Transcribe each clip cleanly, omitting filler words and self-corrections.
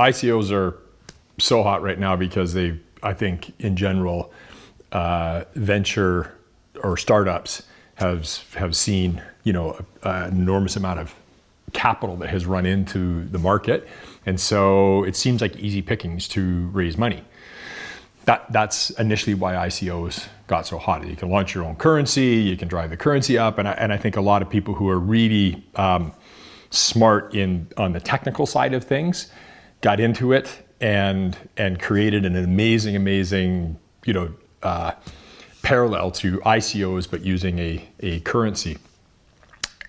ICOs are so hot right now because I think in general, venture or startups have seen, an enormous amount of capital that has run into the market. And so it seems like easy pickings to raise money. That's initially why ICOs got so hot. You can launch your own currency, you can drive the currency up. And I think a lot of people who are really smart on the technical side of things got into it and created an amazing, parallel to ICOs, but using a currency.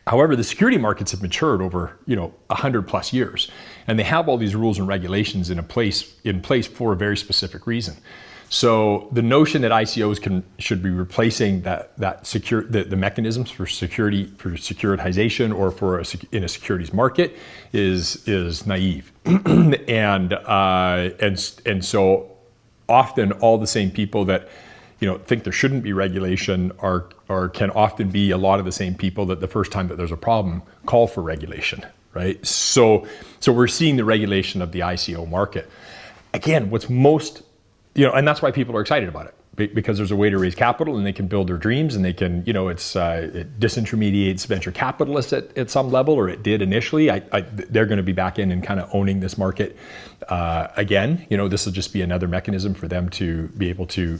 However, the security markets have matured over 100 plus years, and they have all these rules and regulations in place for a very specific reason. So the notion that ICOs should be replacing the mechanisms for securitization or in a securities market is naive, and so often all the same people that think there shouldn't be regulation can often be a lot of the same people that the first time that there's a problem call for regulation, right? So we're seeing the regulation of the ICO market. Again, what's most, and that's why people are excited about it, because there's a way to raise capital and they can build their dreams, and they can, it disintermediates venture capitalists at some level, or it did initially. They're going to be back in and kind of owning this market again. This will just be another mechanism for them to be able to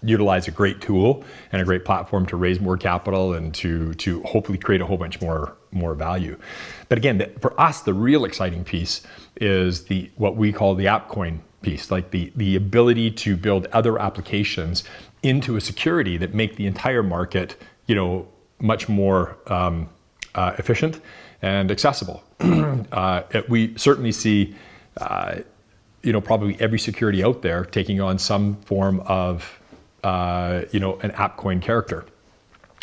utilize a great tool and a great platform to raise more capital and to hopefully create a whole bunch more value. But again, for us, the real exciting piece is what we call the AppCoin piece, like the ability to build other applications into a security that make the entire market, much more efficient and accessible. We certainly see, probably every security out there taking on some form of, an AppCoin character,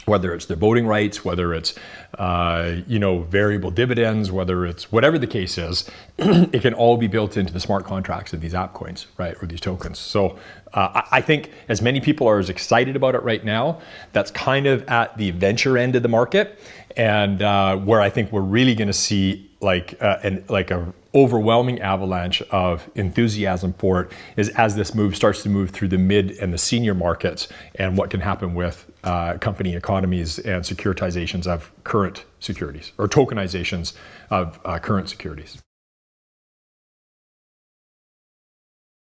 whether it's their voting rights, whether it's, variable dividends, whether it's whatever the case is, it can all be built into the smart contracts of these AppCoins, right, or these tokens. So I think as many people are as excited about it right now, that's kind of at the venture end of the market, and where I think we're really going to see like a overwhelming avalanche of enthusiasm for it is as this starts to move through the mid and the senior markets, and what can happen with company economies and securitizations of current securities, or tokenizations of current securities.